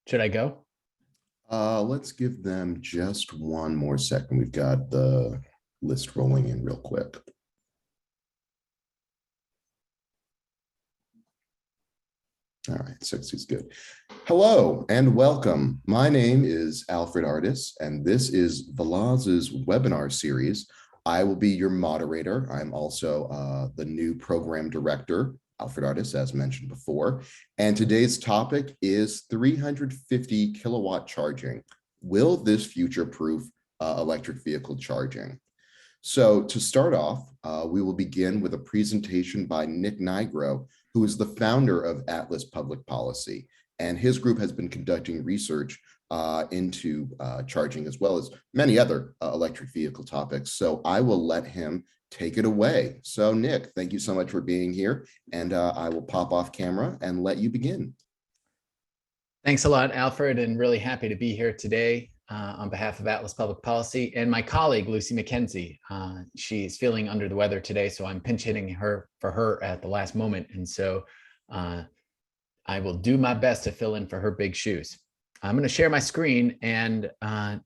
Should I go? Let's give them just one more second. We've got the list rolling in real quick. All right, 60 is good. Hello and welcome. My name is Alfred Artis, and this is Veloz's webinar series. I will be your moderator. I'm also the new program director, Alfred Artis, as mentioned before. And today's topic is 350 kilowatt charging. Will this future-proof electric vehicle charging? So to start off, we will begin with a presentation by Nick Nigro, who is the founder of Atlas Public Policy. And his group has been conducting research into charging as well as many other electric vehicle topics. So I will let him take it away. So Nick, thank you so much for being here. And I will pop off camera and let you begin. Thanks a lot, Alfred, and really happy to be here today on behalf of Atlas Public Policy and my colleague, Lucy McKenzie. She's feeling under the weather today, so I'm pinch hitting her for her at the last moment. And so I will do my best to fill in for her big shoes. I'm going to share my screen and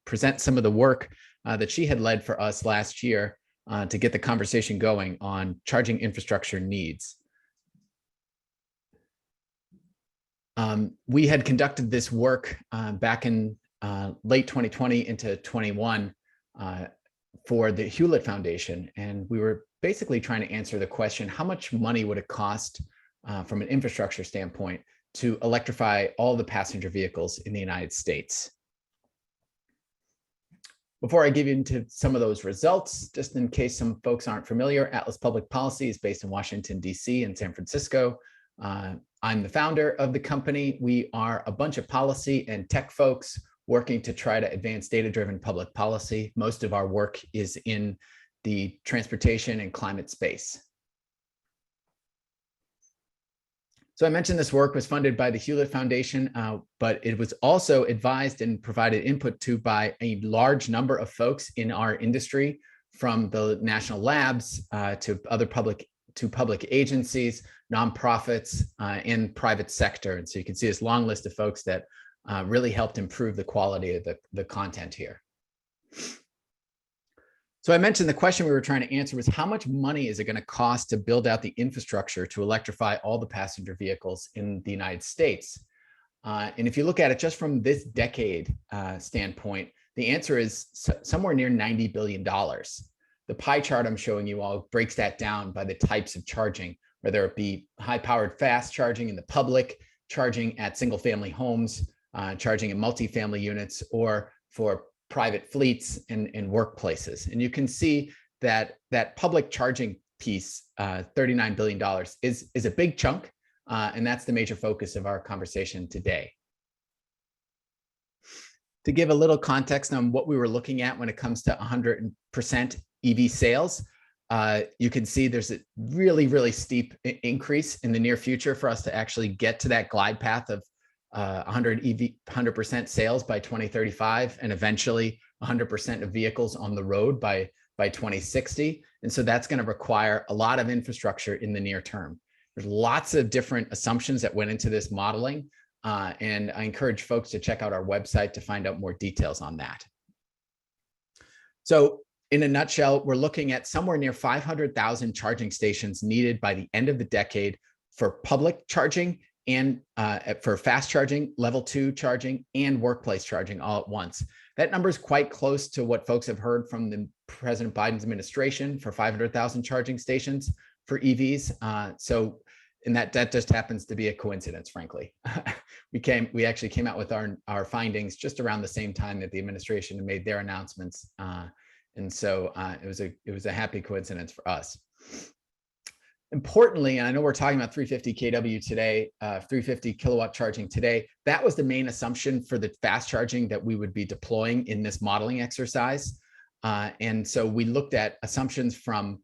present some of the work that she had led for us last year to get the conversation going on charging infrastructure needs. We had conducted this work back in late 2020 into 21 for the Hewlett Foundation. And we were basically trying to answer the question, how much money would it cost from an infrastructure standpoint to electrify all the passenger vehicles in the United States? Before I give you into some of those results, just in case some folks aren't familiar, Atlas Public Policy is based in Washington, DC and San Francisco. I'm the founder of the company. We are a bunch of policy and tech folks working to try to advance data-driven public policy. Most of our work is in the transportation and climate space. So I mentioned this work was funded by the Hewlett Foundation, but it was also advised and provided input to by a large number of folks in our industry, from the national labs to other public agencies, nonprofits, and private sector. And so you can see this long list of folks that really helped improve the quality of the content here. So I mentioned the question we were trying to answer was, how much money is it going to cost to build out the infrastructure to electrify all the passenger vehicles in the United States? And if you look at it just from this decade standpoint, the answer is somewhere near $90 billion. The pie chart I'm showing you all breaks that down by the types of charging, whether it be high-powered fast charging in the public, charging at single-family homes, charging in multifamily units, or for private fleets and workplaces. And you can see that that public charging piece, $39 billion, is a big chunk, and that's the major focus of our conversation today. To give a little context on what we were looking at when it comes to 100% EV sales, you can see there's a really, really steep increase in the near future for us to actually get to that glide path of 100% sales by 2035, and eventually 100% of vehicles on the road by 2060. And so that's going to require a lot of infrastructure in the near term. There's lots of different assumptions that went into this modeling, and I encourage folks to check out our website to find out more details on that. So in a nutshell, we're looking at somewhere near 500,000 charging stations needed by the end of the decade for public charging and for fast charging, level 2 charging, and workplace charging all at once. That number is quite close to what folks have heard from the President Biden's administration for 500,000 charging stations for EVs. And that just happens to be a coincidence, frankly. We actually came out with our findings just around the same time that the administration made their announcements. And so it was a happy coincidence for us. Importantly, and I know we're talking about 350 kW today, 350 kilowatt charging today, that was the main assumption for the fast charging that we would be deploying in this modeling exercise. And so we looked at assumptions from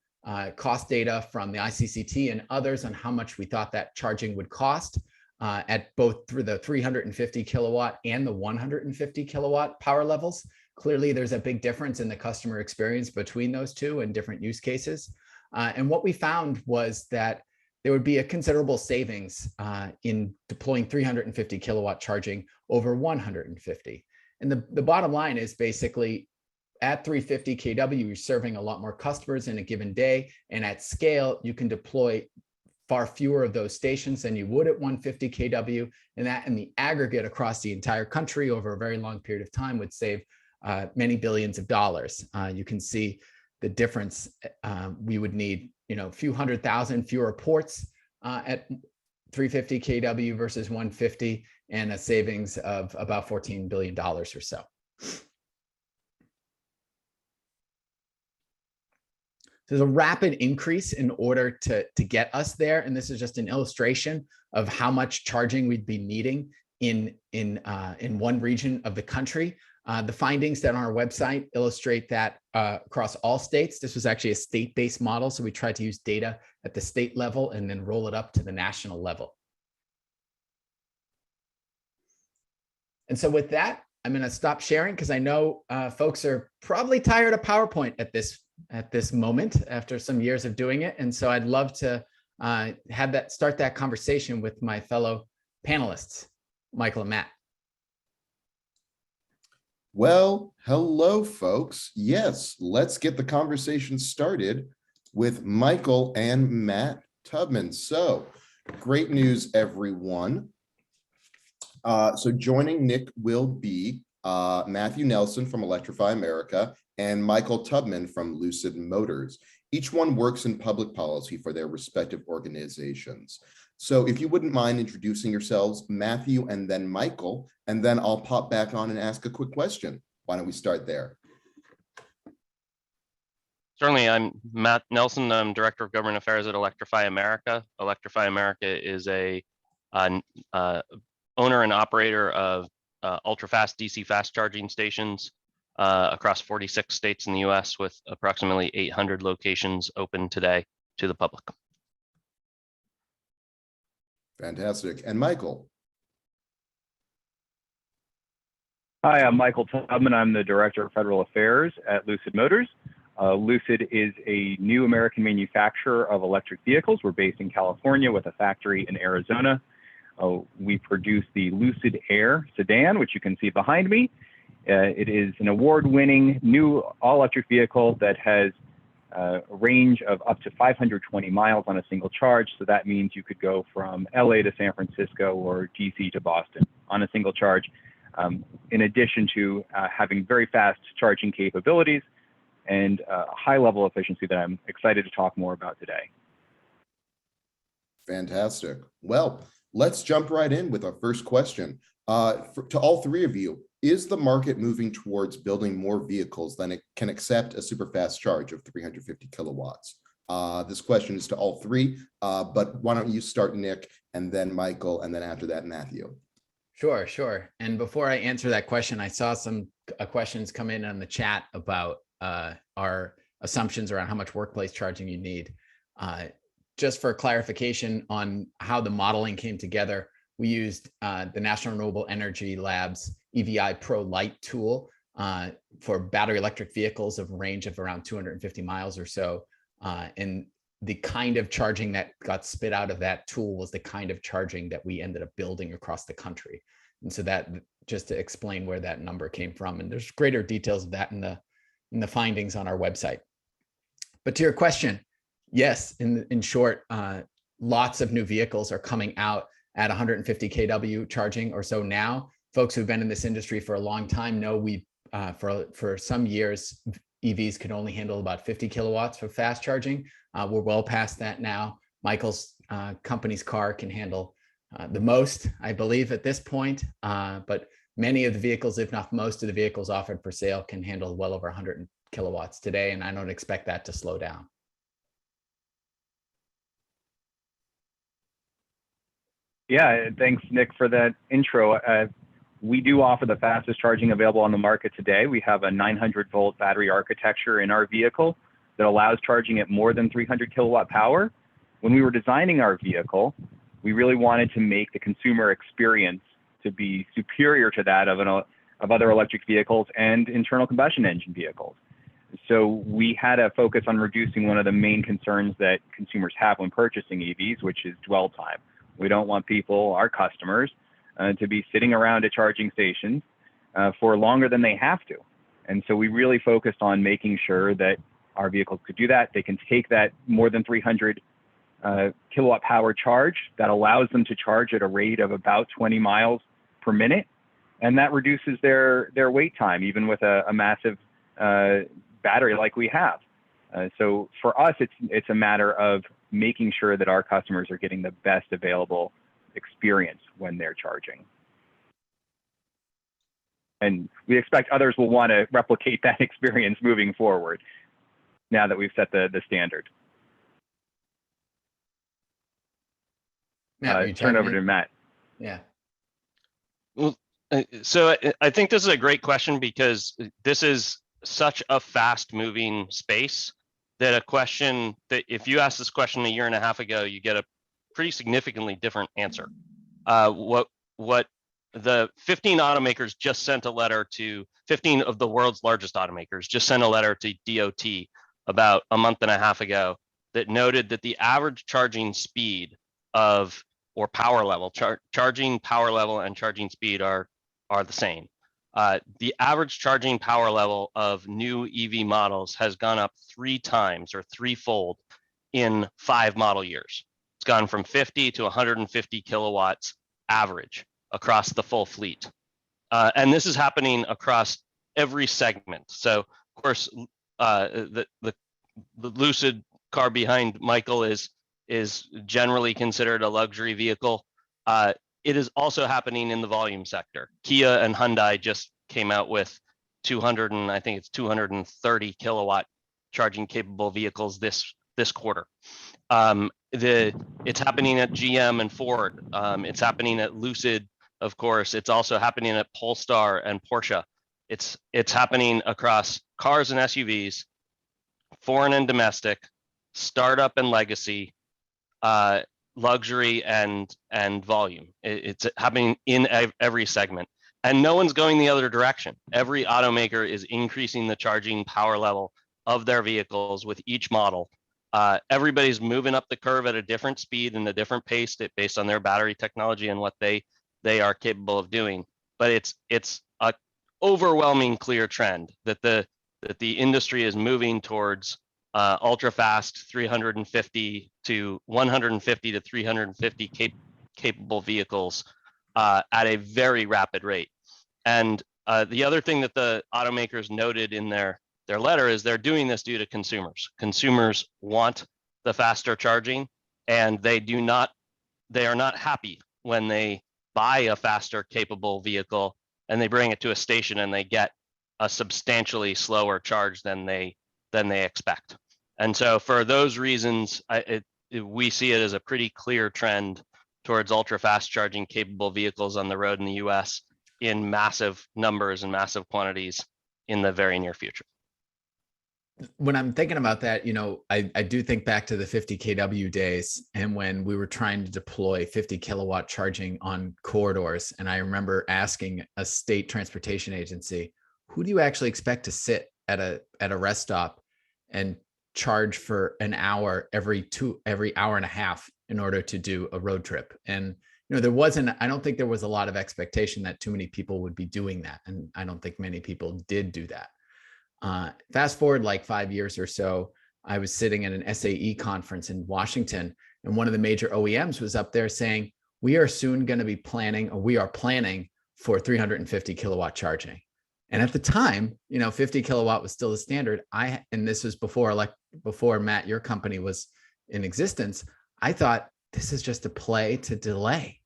cost data from the ICCT and others on how much we thought that charging would cost at both through the 350 kilowatt and the 150 kilowatt power levels. Clearly, there's a big difference in the customer experience between those two and different use cases. And what we found was that there would be a considerable savings in deploying 350 kilowatt charging over 150. And the bottom line is basically at 350 kW, you're serving a lot more customers in a given day. And at scale, you can deploy far fewer of those stations than you would at 150 kW. And that in the aggregate across the entire country over a very long period of time would save many billions of dollars. You can see the difference. We would need, a few 100,000 fewer ports at 350 kW versus 150, and a savings of about $14 billion or so. There's a rapid increase in order to get us there. And this is just an illustration of how much charging we'd be needing in one region of the country. The findings that are on our website illustrate that across all states. This was actually a state-based model. So we tried to use data at the state level and then roll it up to the national level. And so with that, I'm going to stop sharing because I know folks are probably tired of PowerPoint at this moment after some years of doing it. And so I'd love to start that conversation with my fellow panelists, Michael and Matt. Well, hello, folks. Yes, let's get the conversation started with Michael and Matt Tubman. So great news, everyone. So joining Nick will be Matthew Nelson from Electrify America and Michael Tubman from Lucid Motors. Each one works in public policy for their respective organizations. So if you wouldn't mind introducing yourselves, Matthew and then Michael, and then I'll pop back on and ask a quick question. Why don't we start there? Certainly, I'm Matt Nelson. I'm Director of Government Affairs at Electrify America. Electrify America is a owner and operator of ultra-fast DC fast charging stations across 46 states in the US, with approximately 800 locations open today to the public. Fantastic. And Michael? Hi, I'm Michael Tubman. I'm the Director of Federal Affairs at Lucid Motors. Lucid is a new American manufacturer of electric vehicles. We're based in California with a factory in Arizona. We produce the Lucid Air sedan, which you can see behind me. It is an award-winning new all-electric vehicle that has a range of up to 520 miles on a single charge. So that means you could go from LA to San Francisco or DC to Boston on a single charge, in addition to having very fast charging capabilities and a high level of efficiency that I'm excited to talk more about today. Fantastic. Well, let's jump right in with our first question. To all three of you, is the market moving towards building more vehicles than it can accept a super fast charge of 350 kilowatts? This question is to all three, but why don't you start, Nick, and then Michael, and then after that, Matthew. Sure. And before I answer that question, I saw some questions come in on the chat about our assumptions around how much workplace charging you need. Just for clarification on how the modeling came together, we used the National Renewable Energy Lab's EVI Pro Lite tool for battery electric vehicles of a range of around 250 miles or so. And the kind of charging that got spit out of that tool was the kind of charging that we ended up building across the country. And so that, just to explain where that number came from, and there's greater details of that in the findings on our website. But to your question, yes, in short, lots of new vehicles are coming out at 150 kW charging or so now. Folks who've been in this industry for a long time know we, for some years, EVs could only handle about 50 kilowatts for fast charging. We're well past that now. Michael's company's car can handle the most, I believe, at this point. But many of the vehicles, if not most of the vehicles offered for sale, can handle well over 100 kilowatts today, and I don't expect that to slow down. Yeah, thanks, Nick, for that intro. We do offer the fastest charging available on the market today. We have a 900-volt battery architecture in our vehicle that allows charging at more than 300 kilowatt power. When we were designing our vehicle, we really wanted to make the consumer experience to be superior to that of other electric vehicles and internal combustion engine vehicles. So we had a focus on reducing one of the main concerns that consumers have when purchasing EVs, which is dwell time. We don't want people, our customers, to be sitting around at charging stations for longer than they have to. And so we really focused on making sure that our vehicles could do that. They can take that more than 300 kilowatt power charge that allows them to charge at a rate of about 20 miles per minute. And that reduces their wait time, even with a massive battery like we have. So for us, it's a matter of making sure that our customers are getting the best available experience when they're charging. And we expect others will want to replicate that experience moving forward now that we've set the standard. Matt, turn over to Matt. Yeah. Well, so I think this is a great question because this is such a fast moving space that a question that if you asked this question a year and a half ago, you get a pretty significantly different answer. What the 15 automakers just sent a letter to 15 of the world's largest automakers just sent a letter to DOT about a month and a half ago that noted that the average charging speed of or power level, charging power level and charging speed are the same. The average charging power level of new EV models has gone up 3 times or threefold in 5 model years. It's gone from 50 to 150 kilowatts average across the full fleet. And this is happening across every segment. So of course, the Lucid car behind Michael is generally considered a luxury vehicle. It is also happening in the volume sector. Kia and Hyundai just came out with 230 kilowatt charging capable vehicles this quarter. It's happening at GM and Ford. It's happening at Lucid, of course. It's also happening at Polestar and Porsche. It's happening across cars and SUVs, foreign and domestic, startup and legacy, luxury and volume. It's happening in every segment, and no one's going the other direction. Every automaker is increasing the charging power level of their vehicles with each model. Everybody's moving up the curve at a different speed and a different pace based on their battery technology and what they are capable of doing. But it's a overwhelming clear trend that the industry is moving towards ultra fast 350 to 150 to 350 capable vehicles at a very rapid rate. And the other thing that the automakers noted in their letter is they're doing this due to consumers. Consumers want the faster charging, and they are not happy when they buy a faster capable vehicle and they bring it to a station and they get a substantially slower charge than they expect. And so for those reasons, we see it as a pretty clear trend towards ultra fast charging capable vehicles on the road in the US in massive numbers and massive quantities in the very near future. When I'm thinking about that, I do think back to the 50 kW days and when we were trying to deploy 50 kilowatt charging on corridors. And I remember asking a state transportation agency, who do you actually expect to sit at a rest stop and charge for an hour every hour and a half in order to do a road trip? And I don't think there was a lot of expectation that too many people would be doing that. And I don't think many people did do that. Fast forward like 5 years or so, I was sitting at an SAE conference in Washington, and one of the major OEMs was up there saying, we are planning for 350 kilowatt charging. And at the time, 50 kilowatt was still the standard. And this was before Matt, your company was in existence. I thought this is just a play to delay.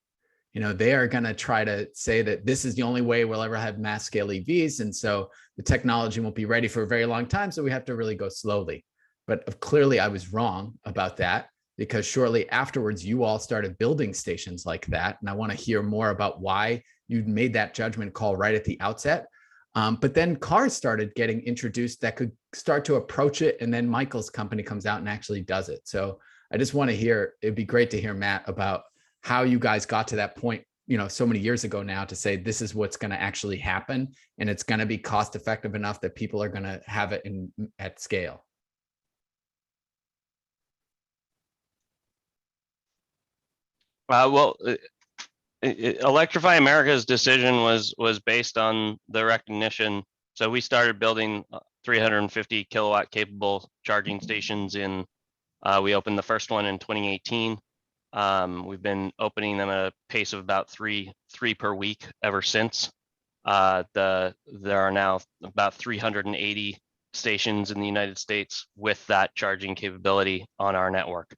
They are going to try to say that this is the only way we'll ever have mass scale EVs. And so the technology won't be ready for a very long time. So we have to really go slowly. But clearly I was wrong about that, because shortly afterwards, you all started building stations like that. And I want to hear more about why you made that judgment call right at the outset. But then cars started getting introduced that could start to approach it. And then Michael's company comes out and actually does it. So I just want to hear, it'd be great to hear, Matt, about how you guys got to that point so many years ago now to say this is what's going to actually happen, and it's going to be cost effective enough that people are going to have it at scale? Well, Electrify America's decision was based on the recognition. So we started building 350 kilowatt capable charging stations we opened the first one in 2018. We've been opening them at a pace of about three per week ever since. There are now about 380 stations in the United States with that charging capability on our network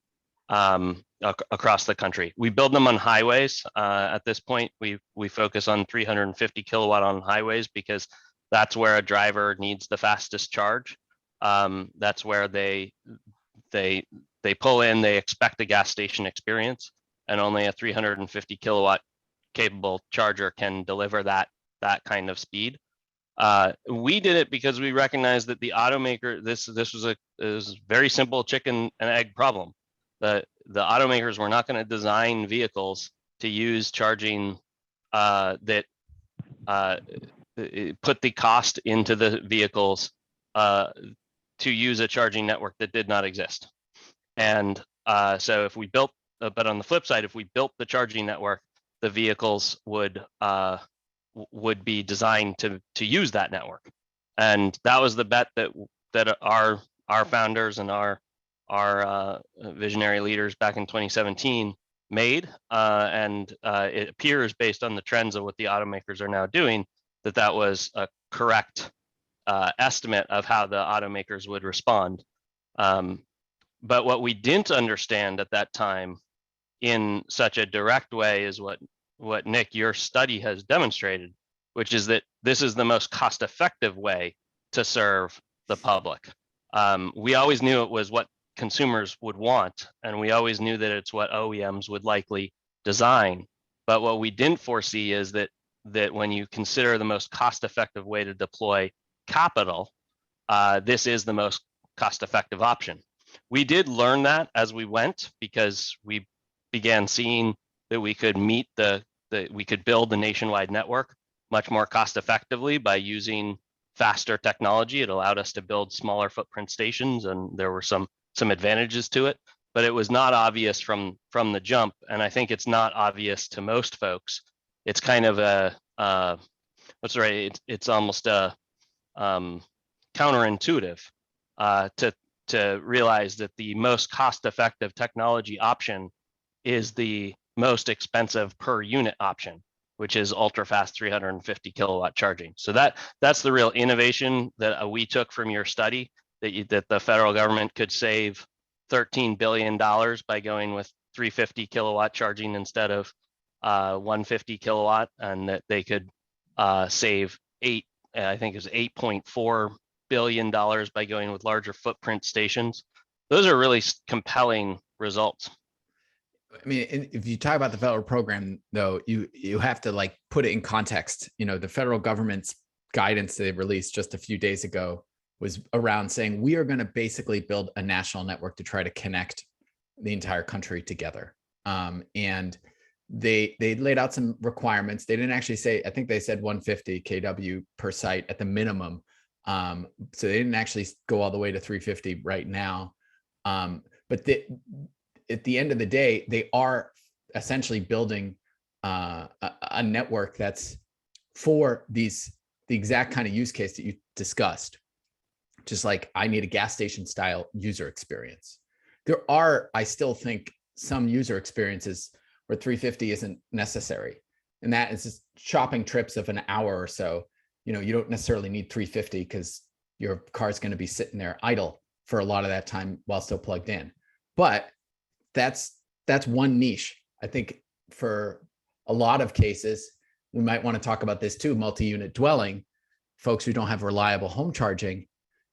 across the country. We build them on highways. At this point, we focus on 350 kilowatt on highways because that's where a driver needs the fastest charge. That's where they pull in, they expect a gas station experience, and only a 350 kilowatt capable charger can deliver that kind of speed. We did it because we recognized that the automaker, this was a very simple chicken and egg problem. The automakers were not going to design vehicles to use charging that put the cost into the vehicles to use a charging network that did not exist. And so if we built, but on the flip side, if we built the charging network, the vehicles would be designed to use that network. And that was the bet that our founders and our visionary leaders back in 2017 made. And it appears, based on the trends of what the automakers are now doing, that was a correct estimate of how the automakers would respond. But what we didn't understand at that time in such a direct way is what Nick, your study has demonstrated, which is that this is the most cost-effective way to serve the public. We always knew it was what consumers would want, and we always knew that it's what OEMs would likely design. But what we didn't foresee is that when you consider the most cost-effective way to deploy capital, this is the most cost-effective option. We did learn that as we went, because we began seeing that we could we could build the nationwide network much more cost effectively by using faster technology. It allowed us to build smaller footprint stations, and there were some advantages to it, but it was not obvious from the jump. And I think it's not obvious to most folks. It's kind of it's almost a counterintuitive to realize that the most cost-effective technology option is the most expensive per unit option, which is ultra-fast 350 kilowatt charging. So that's the real innovation that we took from your study, that the federal government could save $13 billion by going with 350 kilowatt charging instead of 150 kilowatt, and that they could save $8.4 billion by going with larger footprint stations. Those are really compelling results. I mean, if you talk about the federal program, though, you have to put it in context. The federal government's guidance they released just a few days ago was around saying we are going to basically build a national network to try to connect the entire country together. And they laid out some requirements. They didn't actually say, I think they said 150 kW per site at the minimum. So they didn't actually go all the way to 350 right now. But at the end of the day, they are essentially building a network that's for the exact kind of use case that you discussed. Just like I need a gas station style user experience. There are, I still think, some user experiences where 350 isn't necessary. And that is just shopping trips of an hour or so. You don't necessarily need 350 because your car's going to be sitting there idle for a lot of that time while still plugged in. But that's one niche. I think for a lot of cases, we might want to talk about this too, multi-unit dwelling, folks who don't have reliable home charging.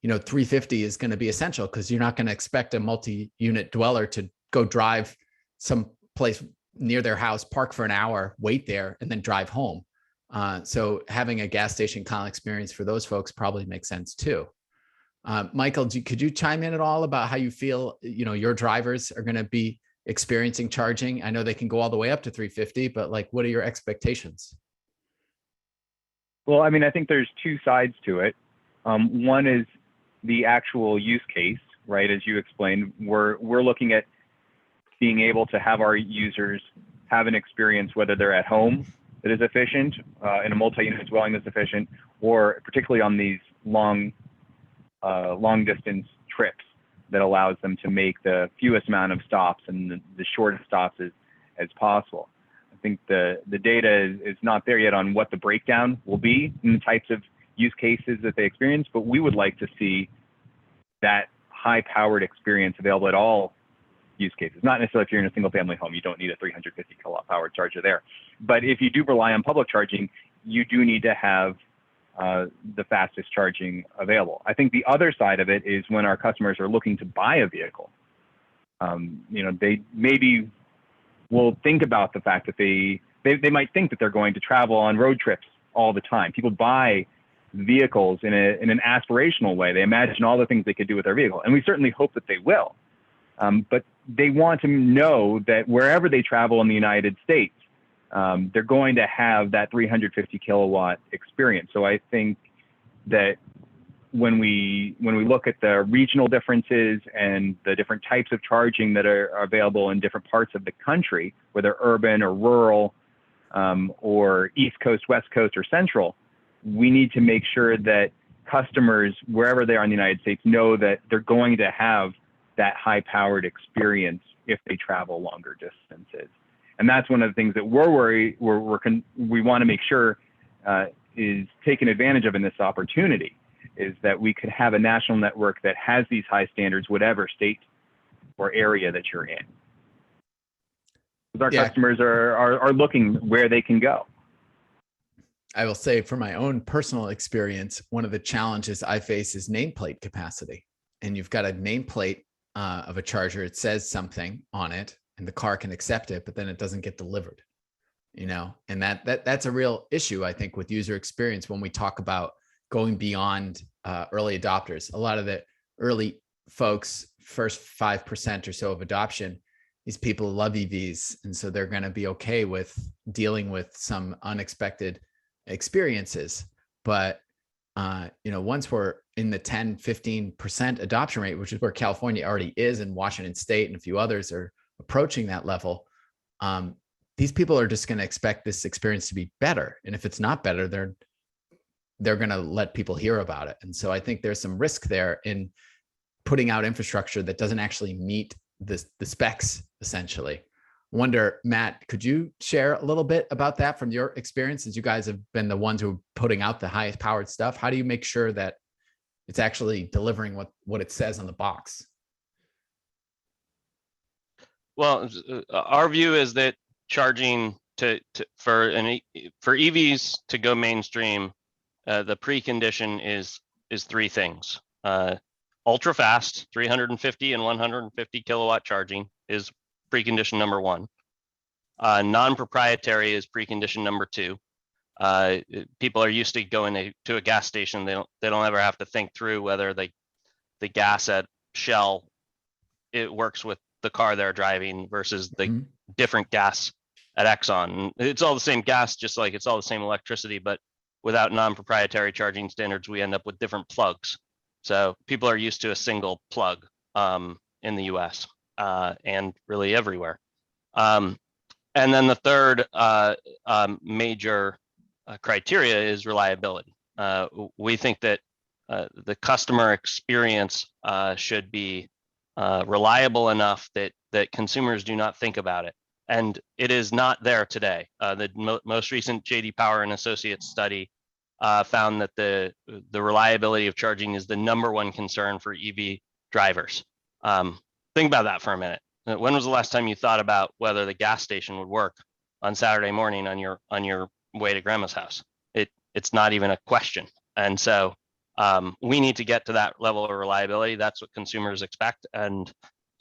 350 is going to be essential because you're not going to expect a multi-unit dweller to go drive some place near their house, park for an hour, wait there, and then drive home. So having a gas station kind of experience for those folks probably makes sense too. Michael, could you chime in at all about how you feel, your drivers are going to be experiencing charging? I know they can go all the way up to 350, but like, what are your expectations? Well, I mean, I think there's two sides to it. One is the actual use case, right? As you explained, we're looking at being able to have our users have an experience, whether they're at home that is efficient, in a multi-unit dwelling that's efficient, or particularly on these long distance trips that allows them to make the fewest amount of stops and the shortest stops as possible. I think the data is not there yet on what the breakdown will be in the types of use cases that they experience, but we would like to see that high-powered experience available at all use cases. Not necessarily if you're in a single-family home, you don't need a 350 kilowatt power charger there. But if you do rely on public charging, you do need to have the fastest charging available. I think the other side of it is when our customers are looking to buy a vehicle, they maybe will think about the fact that they might think that they're going to travel on road trips all the time. People buy vehicles in an aspirational way. They imagine all the things they could do with their vehicle, and we certainly hope that they will. But they want to know that wherever they travel in the United States, they're going to have that 350 kilowatt experience. So I think that when we look at the regional differences and the different types of charging that are available in different parts of the country, whether urban or rural, or East Coast, West Coast, or Central, we need to make sure that customers, wherever they are in the United States, know that they're going to have that high-powered experience if they travel longer distances. And that's one of the things that we want to make sure is taken advantage of in this opportunity, is that we could have a national network that has these high standards, whatever state or area that you're in. Because our customers are looking where they can go. I will say, from my own personal experience, one of the challenges I face is nameplate capacity. And you've got a nameplate of a charger, it says something on it and the car can accept it, but then it doesn't get delivered, and that's a real issue, I think, with user experience when we talk about going beyond early adopters. A lot of the early folks, first 5% or so of adoption, these people love EVs. And so they're going to be okay with dealing with some unexpected experiences. But once we're in the 10, 15% adoption rate, which is where California already is, and Washington State and a few others are approaching that level, these people are just going to expect this experience to be better. And if it's not better, they're going to let people hear about it. And so I think there's some risk there in putting out infrastructure that doesn't actually meet the specs, essentially. Wonder, Matt, could you share a little bit about that from your experience, since you guys have been the ones who are putting out the highest powered stuff? How do you make sure that it's actually delivering what it says on the box? Well, our view is that charging for EVs to go mainstream, the precondition is three things. Ultra fast, 350 and 150 kilowatt charging is precondition number one. Non-proprietary is precondition number two. People are used to going to a gas station. They don't ever have to think through whether the gas at Shell, it works with the car they're driving versus the different gas at Exxon. It's all the same gas, just like it's all the same electricity, but without non-proprietary charging standards, we end up with different plugs. So people are used to a single plug in the US and really everywhere. And then the third major criteria is reliability. We think that the customer experience should be reliable enough that consumers do not think about it. And it is not there today. The most recent JD Power and Associates study found that the reliability of charging is the number one concern for EV drivers. Think about that for a minute. When was the last time you thought about whether the gas station would work on Saturday morning on your way to grandma's house? It's not even a question. And so we need to get to that level of reliability. That's what consumers expect, and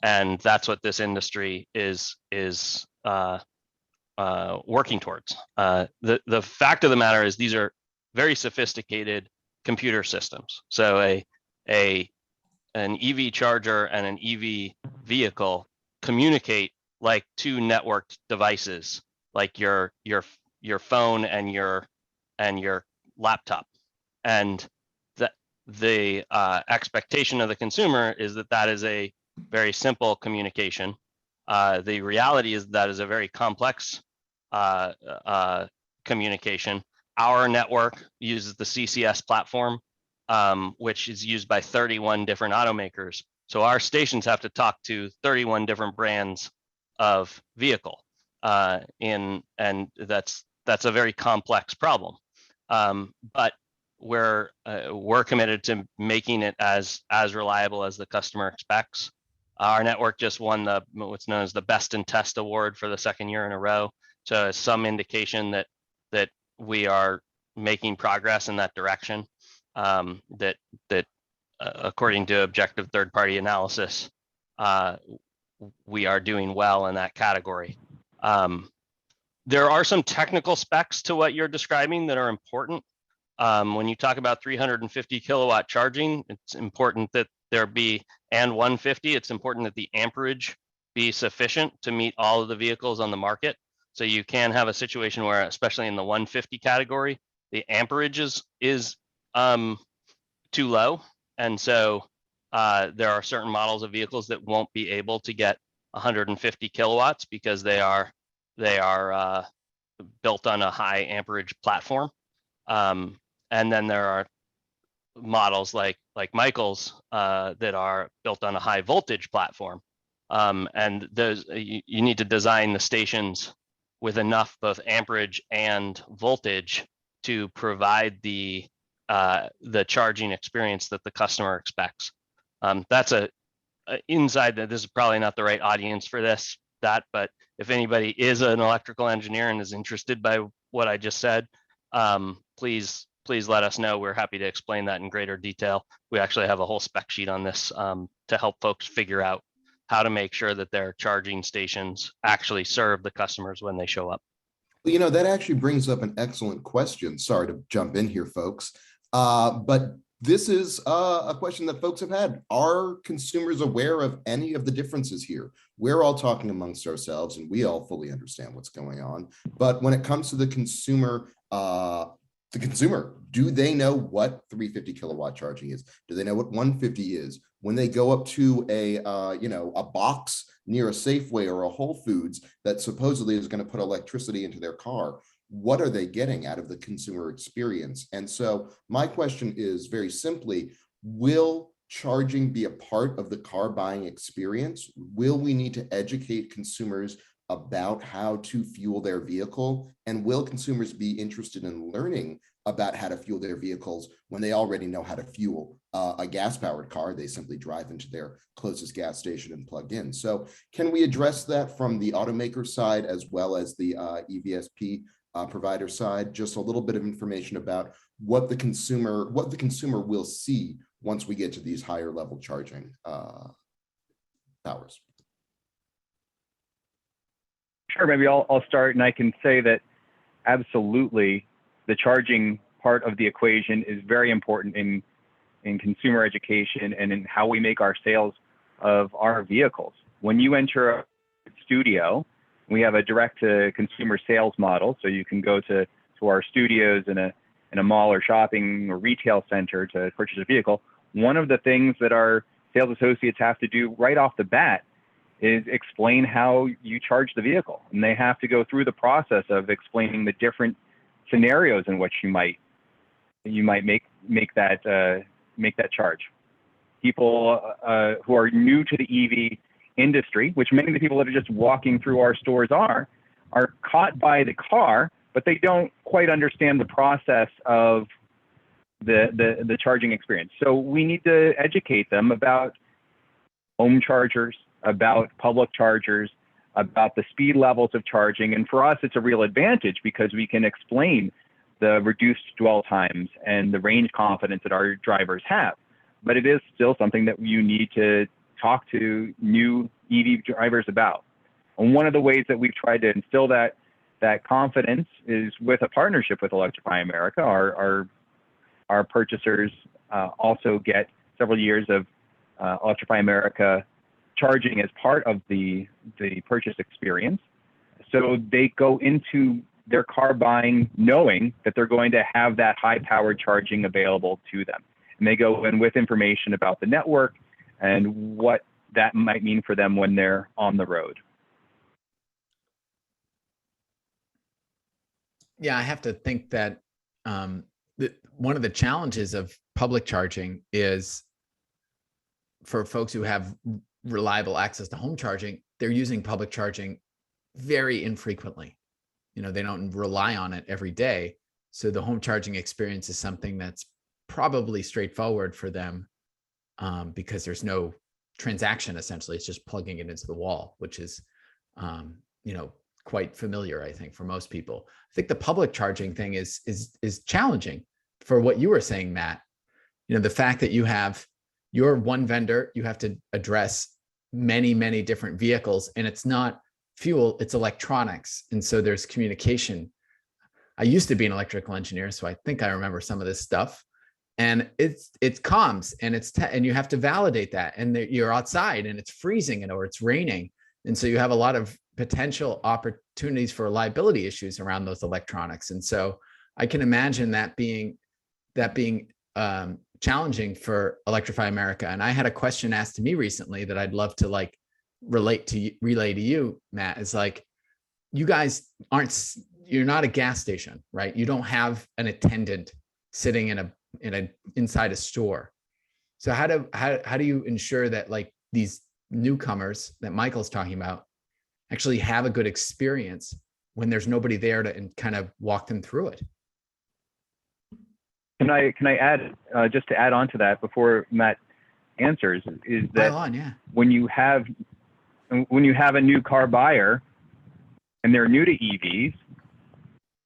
that's what this industry is working towards. The fact of the matter is these are very sophisticated computer systems. So an EV charger and an EV vehicle communicate like two networked devices, like your phone and your laptop. And the expectation of the consumer is that is a very simple communication. The reality is that is a very complex communication. Our network uses the CCS platform, which is used by 31 different automakers. So our stations have to talk to 31 different brands of vehicle, and that's a very complex problem. But we're committed to making it as reliable as the customer expects. Our network just won what's known as the Best in Test award for the second year in a row. So it's some indication that we are making progress in that direction. That according to objective third-party analysis, we are doing well in that category. There are some technical specs to what you're describing that are important. When you talk about 350 kilowatt charging, it's important that there be, and 150, it's important that the amperage be sufficient to meet all of the vehicles on the market. So you can have a situation where, especially in the 150 category, the amperage is too low. And so there are certain models of vehicles that won't be able to get 150 kilowatts because they are built on a high amperage platform. And then there are models like Michael's that are built on a high voltage platform. And those you need to design the stations with enough both amperage and voltage to provide the charging experience that the customer expects. That's inside that. This is probably not the right audience for but if anybody is an electrical engineer and is interested by what I just said, please let us know. We're happy to explain that in greater detail. We actually have a whole spec sheet on this to help folks figure out how to make sure that their charging stations actually serve the customers when they show up. Well, that actually brings up an excellent question. Sorry to jump in here, folks. But this is a question that folks have had. Are consumers aware of any of the differences here? We're all talking amongst ourselves and we all fully understand what's going on. But when it comes to the consumer, do they know what 350 kilowatt charging is? Do they know what 150 is? When they go up to a box near a Safeway or a Whole Foods that supposedly is going to put electricity into their car, what are they getting out of the consumer experience? And so my question is very simply, will charging be a part of the car buying experience? Will we need to educate consumers about how to fuel their vehicle? And will consumers be interested in learning about how to fuel their vehicles when they already know how to fuel a gas-powered car? They simply drive into their closest gas station and plug in. So can we address that from the automaker side as well as the EVSP provider side? Just a little bit of information about what the consumer will see once we get to these higher level charging powers. Sure, maybe I'll start, and I can say that absolutely the charging part of the equation is very important in consumer education and in how we make our sales of our vehicles. When you enter a studio, we have a direct-to-consumer sales model, so you can go to our studios in a mall or shopping or retail center to purchase a vehicle. One of the things that our sales associates have to do right off the bat is explain how you charge the vehicle, and they have to go through the process of explaining the different scenarios in which you might make that charge. People who are new to the EV industry, which many of the people that are just walking through our stores are caught by the car, but they don't quite understand the process of the charging experience. So we need to educate them about home chargers, about public chargers, about the speed levels of charging. And for us, it's a real advantage because we can explain the reduced dwell times and the range confidence that our drivers have. But it is still something that you need to talk to new EV drivers about. And one of the ways that we've tried to instill that confidence is with a partnership with Electrify America. Our purchasers also get several years of Electrify America charging as part of the purchase experience. So they go into their car buying knowing that they're going to have that high-powered charging available to them. And they go in with information about the network and what that might mean for them when they're on the road. Yeah, I have to think that one of the challenges of public charging is for folks who have reliable access to home charging, they're using public charging very infrequently. You know, they don't rely on it every day. So the home charging experience is something that's probably straightforward for them because there's no transaction. Essentially, it's just plugging it into the wall, which is, you know, quite familiar, I think, for most people. I think the public charging thing is challenging for what you were saying, Matt. You know, the fact that you're one vendor, you have to address many, many different vehicles, and it's not fuel, it's electronics. And so there's communication. I used to be an electrical engineer, so I think I remember some of this stuff. And it's comms, and and you have to validate that. And you're outside and it's freezing or it's raining. And so you have a lot of potential opportunities for liability issues around those electronics. And so I can imagine that being challenging for Electrify America. And I had a question asked to me recently that I'd love to relay to you, Matt. Is like, you guys you're not a gas station, right? You don't have an attendant sitting inside a store. So how do you ensure that these newcomers that Michael's talking about actually have a good experience when there's nobody there to kind of walk them through it? Can I add just to add on to that before Matt answers, is that when you have a new car buyer and they're new to EVs,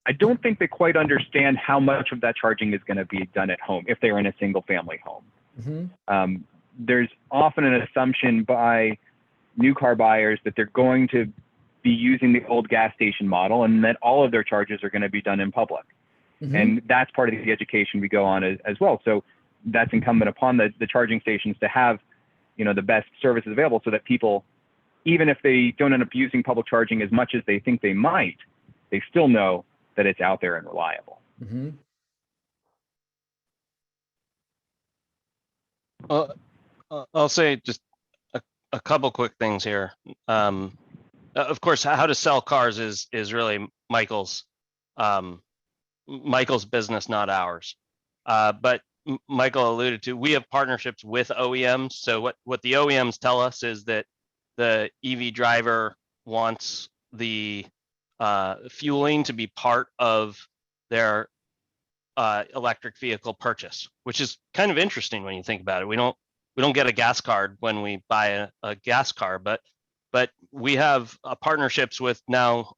I don't think they quite understand how much of that charging is going to be done at home if they're in a single family home. Mm-hmm. There's often an assumption by new car buyers that they're going to be using the old gas station model and that all of their charges are going to be done in public. Mm-hmm. And that's part of the education we go on as well. So that's incumbent upon the charging stations to have, the best services available so that people, even if they don't end up using public charging as much as they think they might, they still know that it's out there and reliable. Mm-hmm. I'll say just a couple quick things here. Of course, how to sell cars is really Michael's business, not ours. But Michael alluded to, we have partnerships with OEMs. So what the OEMs tell us is that the EV driver wants the fueling to be part of their electric vehicle purchase, which is kind of interesting when you think about it. We don't get a gas card when we buy a gas car, but we have partnerships with now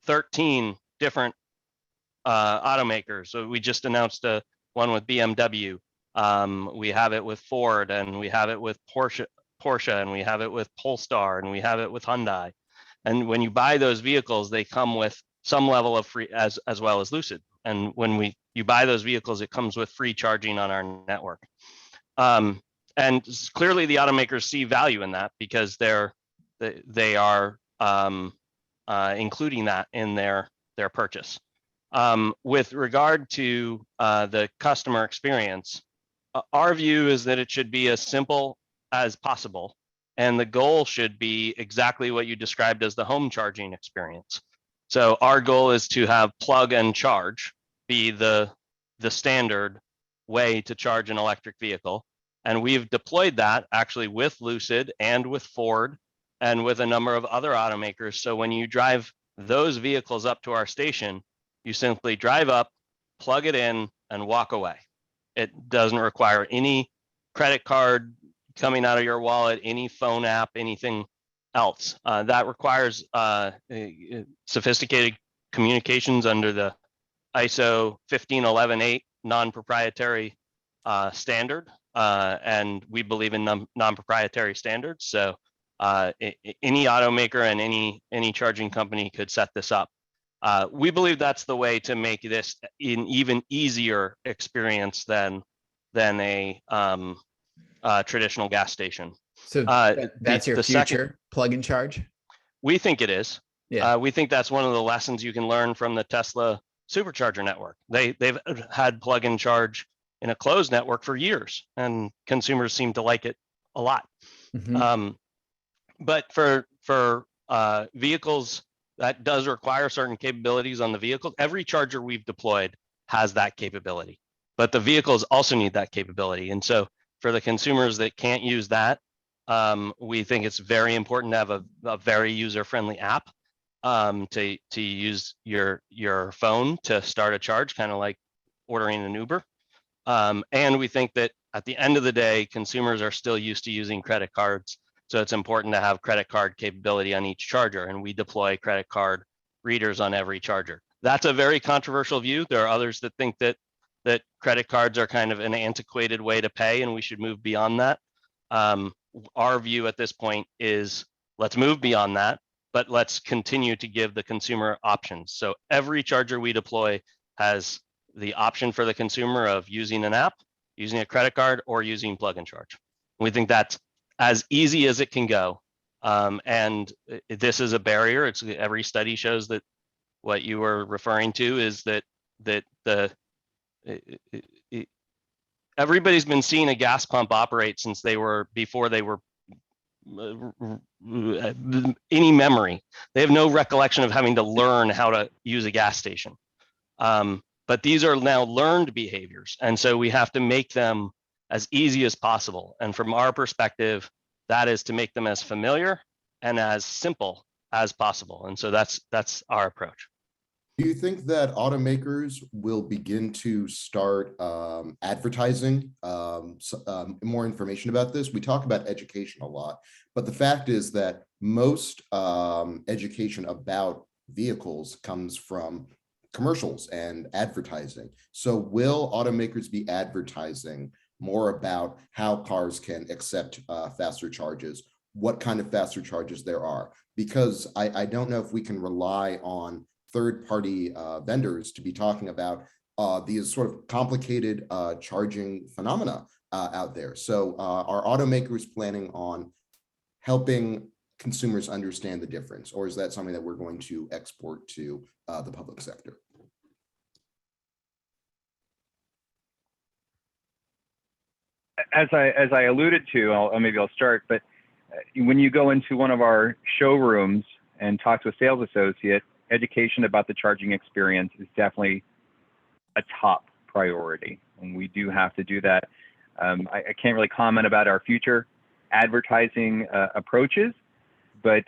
13 different automakers. So we just announced one with BMW. We have it with Ford, and we have it with Porsche, and we have it with Polestar, and we have it with Hyundai. And when you buy those vehicles, they come with some level of free, as well as Lucid. And when you buy those vehicles, it comes with free charging on our network. And clearly the automakers see value in that because they are including that in their purchase. With regard to the customer experience, our view is that it should be as simple as possible. And the goal should be exactly what you described as the home charging experience. So our goal is to have plug and charge be the standard way to charge an electric vehicle. And we've deployed that actually with Lucid and with Ford and with a number of other automakers. So when you drive those vehicles up to our station, you simply drive up, plug it in, and walk away. It doesn't require any credit card coming out of your wallet, any phone app, anything else. That requires sophisticated communications under the ISO 15118 non-proprietary standard, and we believe in non-proprietary standards. So any automaker and any charging company could set this up. We believe that's the way to make this an even easier experience than a traditional gas station. So that's your The second, future plug-in charge? we think it is. Yeah. We think that's one of the lessons you can learn from the Tesla supercharger network. They've had plug-in charge in a closed network for years, and consumers seem to like it a lot. Mhm. But for vehicles that does require certain capabilities on the vehicle, every charger we've deployed has that capability. But the vehicles also need that capability. And so for the consumers that can't use that, we think it's very important to have a very user-friendly app to use your phone to start a charge, kind of like ordering an Uber. And we think that at the end of the day, consumers are still used to using credit cards. So it's important to have credit card capability on each charger, and we deploy credit card readers on every charger. That's a very controversial view. There are others that think that credit cards are kind of an antiquated way to pay, and we should move beyond that. Our view at this point is let's move beyond that, but let's continue to give the consumer options. So every charger we deploy has the option for the consumer of using an app, using a credit card, or using plug and charge. We think that's as easy as it can go. And this is a barrier. It's every study shows that what you were referring to is that everybody's been seeing a gas pump operate since before they were any memory. They have no recollection of having to learn how to use a gas station. But these are now learned behaviors. And so we have to make them as easy as possible. And from our perspective, that is to make them as familiar and as simple as possible. And so that's our approach. Do you think that automakers will begin to start advertising more information about this? We talk about education a lot, but the fact is that most education about vehicles comes from commercials and advertising. So will automakers be advertising more about how cars can accept faster charges, what kind of faster charges there are? Because I don't know if we can rely on third-party vendors to be talking about these sort of complicated charging phenomena out there. So are automakers planning on helping consumers understand the difference, or is that something that we're going to export to the public sector? As I alluded to, maybe I'll start, but when you go into one of our showrooms and talk to a sales associate, education about the charging experience is definitely a top priority, and we do have to do that. I can't really comment about our future advertising approaches, but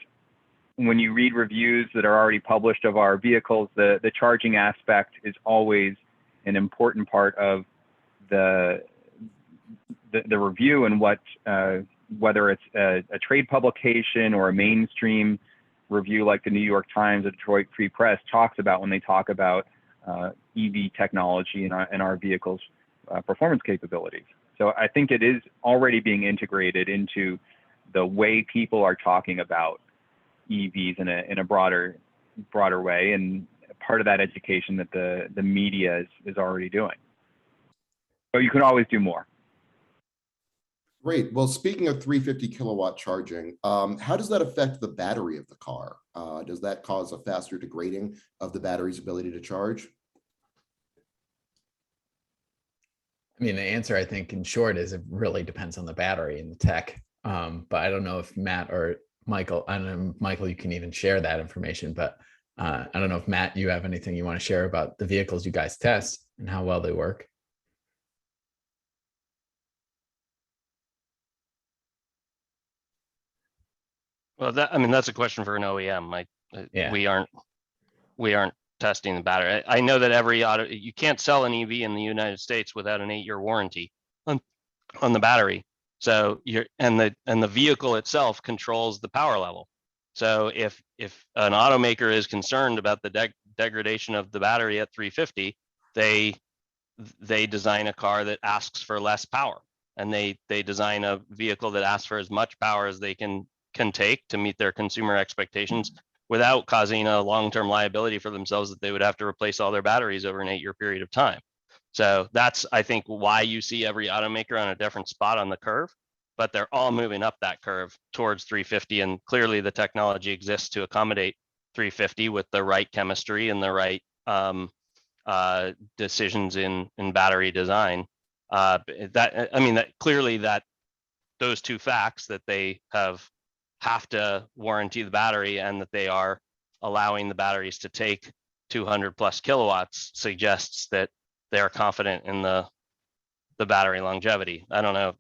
when you read reviews that are already published of our vehicles, the charging aspect is always an important part of the review, and whether it's a trade publication or a mainstream review like the New York Times or Detroit Free Press talks about when they talk about EV technology and our vehicles' performance capabilities. So I think it is already being integrated into the way people are talking about EVs in a broader way, and part of that education that the media is already doing. So you can always do more. Great. Well, speaking of 350 kilowatt charging, how does that affect the battery of the car? Does that cause a faster degrading of the battery's ability to charge? I mean, the answer, I think, in short, is it really depends on the battery and the tech. But I don't know if Matt or Michael, I don't know, Michael, you can even share that information, but I don't know if Matt, you have anything you want to share about the vehicles you guys test and how well they work. Well, that's a question for an OEM. Yeah. We aren't testing the battery. I know that you can't sell an EV in the United States without an 8-year warranty on the battery. So the vehicle itself controls the power level. So if an automaker is concerned about the degradation of the battery at 350, they design a car that asks for less power, and they design a vehicle that asks for as much power as they can take to meet their consumer expectations without causing a long-term liability for themselves that they would have to replace all their batteries over an 8-year period of time. So that's, I think, why you see every automaker on a different spot on the curve. but they're all moving up that curve towards 350. And clearly the technology exists to accommodate 350 with the right chemistry and the right decisions in battery design. That clearly that those two facts, that they have to warranty the battery and that they are allowing the batteries to take 200 plus kilowatts, suggests that they are confident in the battery longevity. I don't know,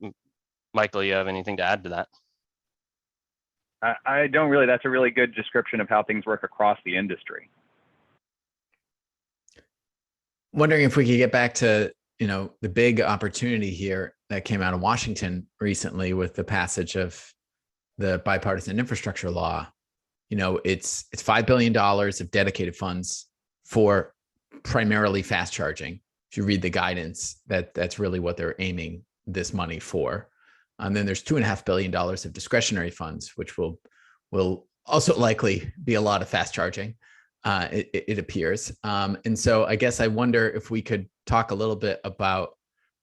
Michael, you have anything to add to that? I don't really. That's a really good description of how things work across the industry. Wondering if we could get back to, the big opportunity here that came out of Washington recently with the passage of the bipartisan infrastructure law. It's $5 billion of dedicated funds for primarily fast charging. If you read the guidance, that's really what they're aiming this money for. And then there's $2.5 billion of discretionary funds, which will also likely be a lot of fast charging. It appears. And so I guess I wonder if we could talk a little bit about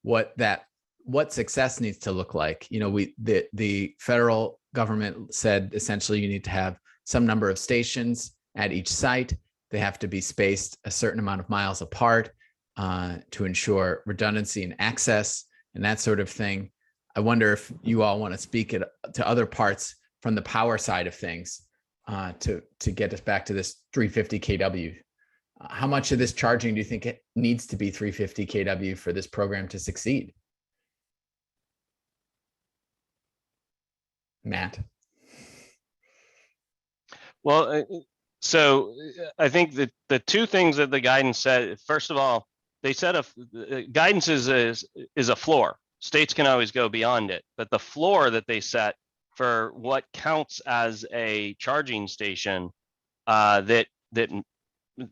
what success needs to look like. The federal government said essentially you need to have some number of stations at each site. They have to be spaced a certain amount of miles apart to ensure redundancy and access and that sort of thing. I wonder if you all want to speak to other parts from the power side of things to get us back to this 350 kW. How much of this charging do you think it needs to be 350 kW for this program to succeed? Matt? Well, so I think that the two things that the guidance said, first of all, they said guidance is a floor. States can always go beyond it, but the floor that they set for what counts as a charging station that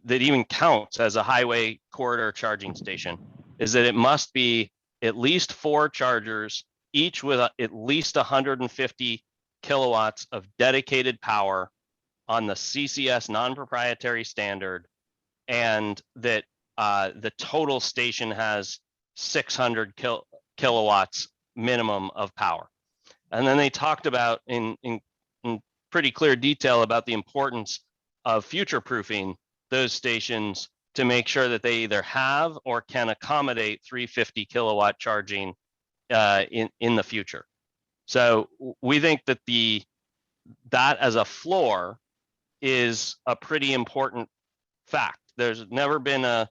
even counts as a highway corridor charging station is that it must be at least 4 chargers, each with at least 150 kilowatts of dedicated power on the CCS non-proprietary standard, and that the total station has 600 kilowatts minimum of power. And then they talked about in pretty clear detail about the importance of future-proofing those stations to make sure that they either have or can accommodate 350 kilowatt charging in the future. So we think that that as a floor is a pretty important fact. There's never been a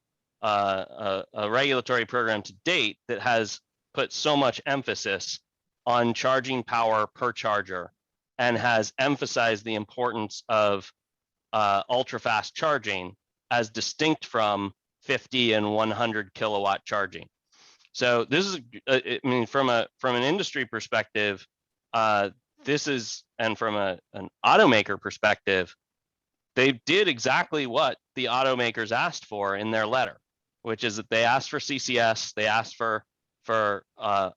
regulatory program to date that has put so much emphasis on charging power per charger and has emphasized the importance of ultra fast charging as distinct from 50 and 100 kilowatt charging. So this is, from an industry perspective, this is, and from an automaker perspective, they did exactly what the automakers asked for in their letter, which is that they asked for CCS, they asked for a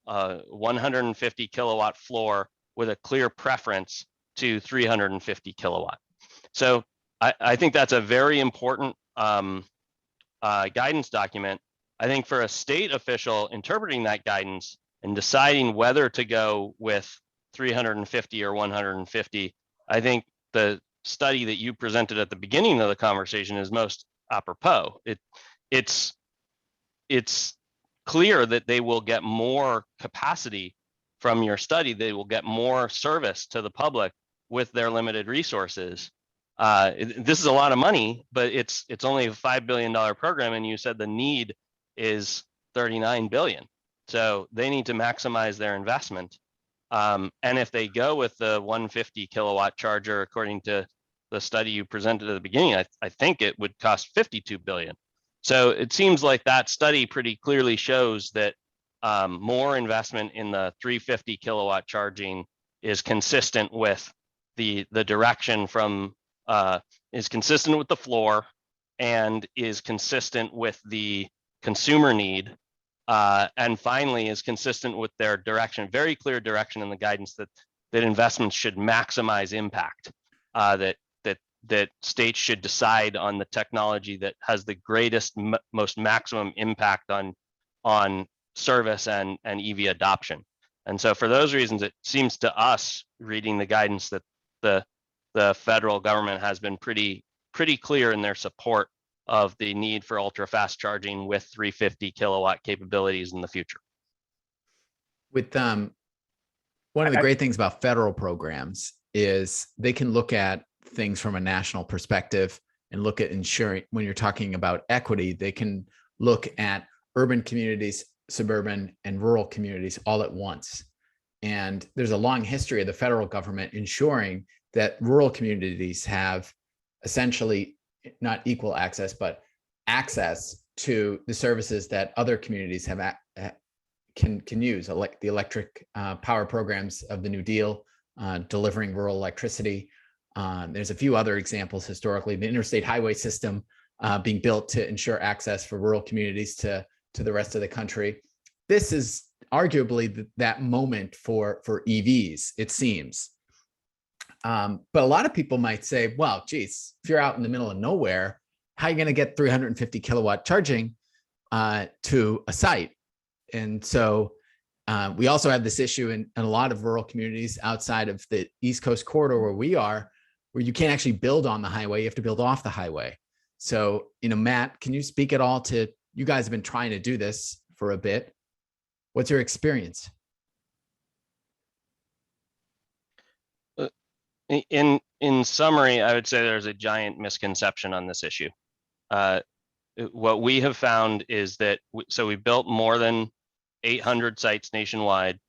150 kilowatt floor with a clear preference to 350 kilowatt. So I think that's a very important guidance document. I think for a state official interpreting that guidance and deciding whether to go with 350 or 150, I think the study that you presented at the beginning of the conversation is most apropos. It's clear that they will get more capacity from your study. They will get more service to the public with their limited resources. This is a lot of money, but it's only a $5 billion program, and you said the need is 39 billion. So they need to maximize their investment. And if they go with the 150 kilowatt charger, according to the study you presented at the beginning, I think it would cost 52 billion. So it seems like that study pretty clearly shows that more investment in the 350 kilowatt charging is consistent with the direction from, is consistent with the floor and is consistent with the consumer need. And finally is consistent with their direction, very clear direction in the guidance that investments should maximize impact, that states should decide on the technology that has the greatest, most maximum impact on service and EV adoption. And so for those reasons, it seems to us, reading the guidance, that the federal government has been pretty clear in their support of the need for ultra fast charging with 350 kilowatt capabilities in the future. With one of the great things about federal programs is they can look at things from a national perspective and look at ensuring, when you're talking about equity, they can look at urban communities, suburban and rural communities all at once. And there's a long history of the federal government ensuring that rural communities have essentially not equal access, but access to the services that other communities have can use, like the electric power programs of the New Deal, delivering rural electricity. There's a few other examples historically, the interstate highway system being built to ensure access for rural communities to the rest of the country. This is arguably that moment for EVs, it seems. But a lot of people might say, well, geez, if you're out in the middle of nowhere, how are you going to get 350 kilowatt charging to a site? And so we also have this issue in a lot of rural communities outside of the East Coast corridor where we are, where you can't actually build on the highway, you have to build off the highway. So, Matt, can you speak at all to, you guys have been trying to do this for a bit. What's your experience? In summary, I would say there's a giant misconception on this issue. What we have found is that, so we built more than 800 sites nationwide.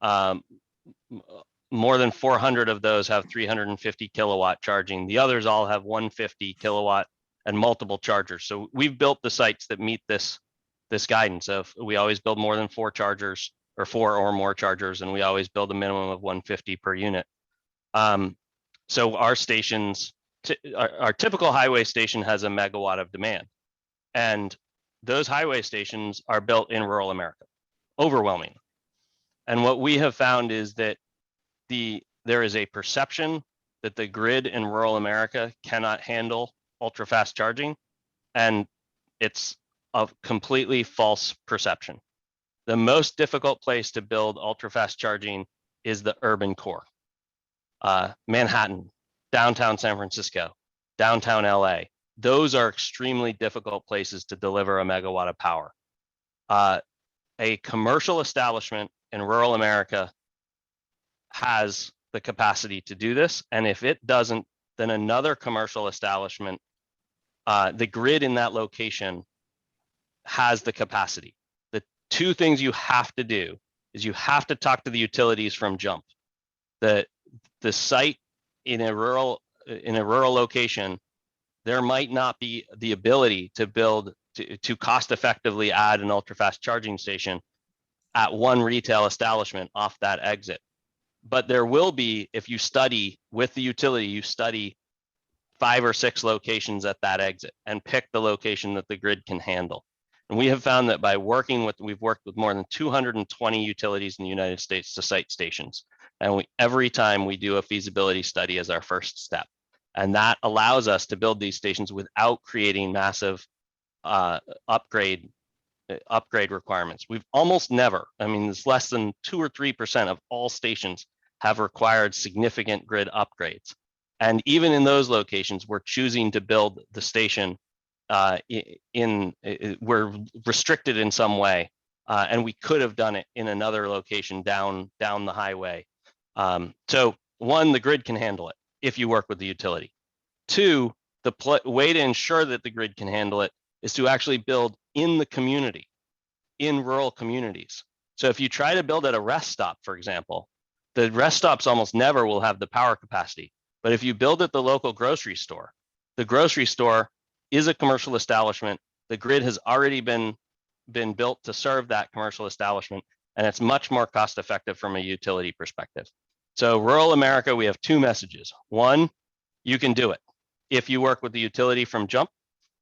More than 400 of those have 350 kilowatt charging. The others all have 150 kilowatt and multiple chargers. So we've built the sites that meet this guidance of, we always build more than 4 chargers, or 4 or more chargers, and we always build a minimum of 150 per unit. So our stations, our typical highway station has a megawatt of demand, and those highway stations are built in rural America, overwhelmingly. And what we have found is that there is a perception that the grid in rural America cannot handle ultra fast charging, and it's a completely false perception. The most difficult place to build ultra fast charging is the urban core. Manhattan, downtown San Francisco, downtown LA. Those are extremely difficult places to deliver a megawatt of power. A commercial establishment in rural America has the capacity to do this. And if it doesn't, then another commercial establishment, the grid in that location has the capacity. The two things you have to do is you have to talk to the utilities from jump. The site in a rural location, there might not be the ability to build to cost effectively add an ultra fast charging station at one retail establishment off that exit. But there will be, if you study with the utility, you study 5 or 6 locations at that exit and pick the location that the grid can handle. And we have found that by we've worked with more than 220 utilities in the United States to site stations. And every time we do a feasibility study as our first step. And that allows us to build these stations without creating massive upgrade requirements. We've almost never, I mean, it's less than 2 or 3% of all stations have required significant grid upgrades. And even in those locations, we're choosing to build the station we're restricted in some way. And we could have done it in another location down the highway. So one, the grid can handle it if you work with the utility. 2, the way to ensure that the grid can handle it is to actually build in the community, in rural communities. So if you try to build at a rest stop, for example, the rest stops almost never will have the power capacity. But if you build at the local grocery store, the grocery store is a commercial establishment. The grid has already been built to serve that commercial establishment, and it's much more cost effective from a utility perspective. So rural America, we have 2 messages. 1, you can do it if you work with the utility from jump.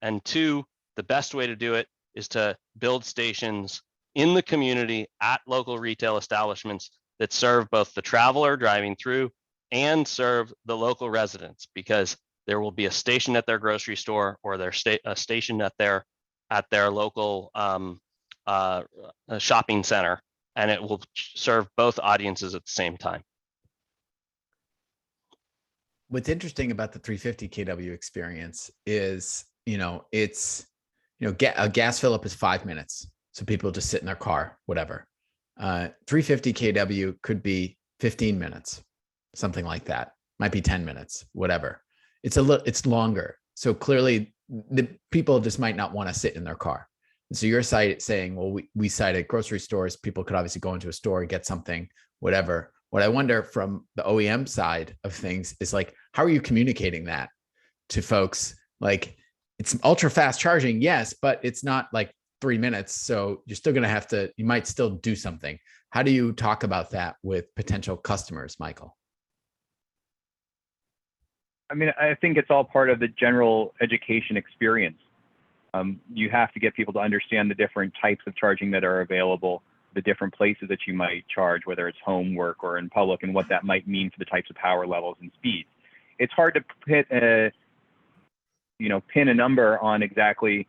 And 2, the best way to do it is to build stations in the community at local retail establishments that serve both the traveler driving through and serve the local residents, because there will be a station at their grocery store or a station at their local shopping center, and it will serve both audiences at the same time. What's interesting about the 350 kW experience is, it's, a gas fill up is 5 minutes. So people just sit in their car, whatever. 350 kW could be 15 minutes, something like that. Might be 10 minutes, whatever. It's longer. So clearly the people just might not want to sit in their car. And so you're saying, well, we cited grocery stores. People could obviously go into a store, get something, whatever. What I wonder from the OEM side of things is like, how are you communicating that to folks? Like, it's ultra fast charging, yes, but it's not like 3 minutes. So you're still going to have to, you might still do something. How do you talk about that with potential customers, Michael? I mean, I think it's all part of the general education experience. You have to get people to understand the different types of charging that are available, the different places that you might charge, whether it's home, work, or in public, and what that might mean for the types of power levels and speeds. It's hard to pin a number on exactly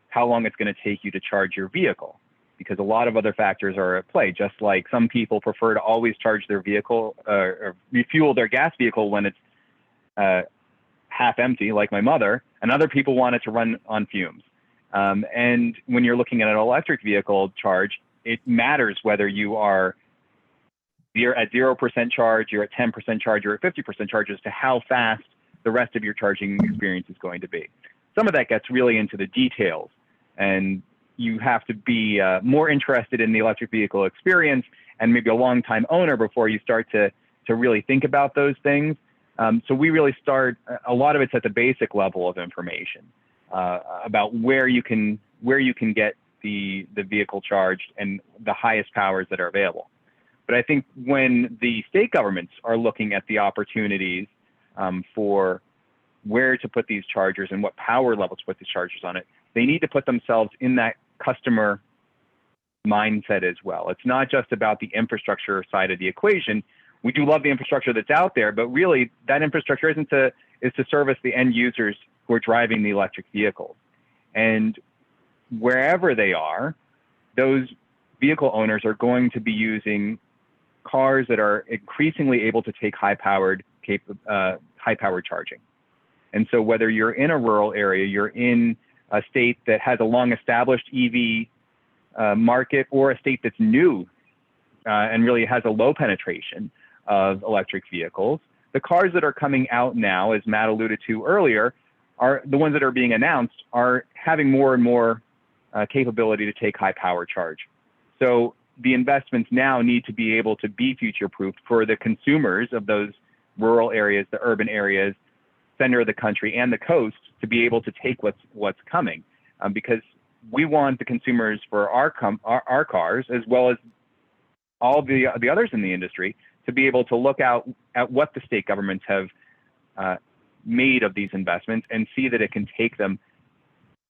how long it's going to take you to charge your vehicle, because a lot of other factors are at play. Just like some people prefer to always charge their vehicle or refuel their gas vehicle when it's half empty, like my mother, and other people want it to run on fumes. And when you're looking at an electric vehicle charge, it matters whether you're at 0% charge, you're at 10% charge, you're at 50% charge as to how fast the rest of your charging experience is going to be. Some of that gets really into the details, and you have to be more interested in the electric vehicle experience and maybe a long-time owner before you start to really think about those things. So we really start, a lot of it's at the basic level of information about where you can get the vehicle charged and the highest powers that are available. But I think when the state governments are looking at the opportunities for where to put these chargers and what power levels to put these chargers on it, they need to put themselves in that customer mindset as well. It's not just about the infrastructure side of the equation. We do love the infrastructure that's out there, but really that infrastructure is to service the end users who are driving the electric vehicles. And wherever they are, those vehicle owners are going to be using cars that are increasingly able to take high-powered charging. And so whether you're in a rural area, you're in a state that has a long-established EV market, or a state that's new and really has a low penetration of electric vehicles, the cars that are coming out now, as Matt alluded to earlier, are the ones that are being announced are having more and more capability to take high power charge. So the investments now need to be able to be future-proofed for the consumers of those rural areas, the urban areas, center of the country, and the coast to be able to take what's coming, because we want the consumers for our cars, as well as all the others in the industry, to be able to look out at what the state governments have made of these investments and see that it can take them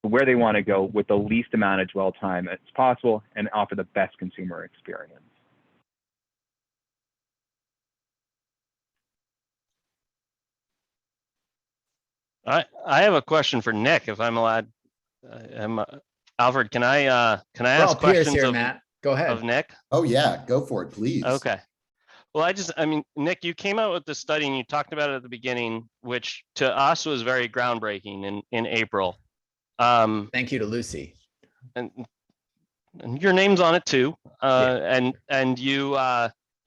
to where they want to go with the least amount of dwell time as possible and offer the best consumer experience. I have a question for Nick, if I'm allowed. Alfred, can I ask questions here, Matt. Go ahead. Of Nick? Oh yeah, go for it, please. Okay. Well, Nick, you came out with this study and you talked about it at the beginning, which to us was very groundbreaking in April. Thank you to Lucy. And your name's on it too. Yeah. And you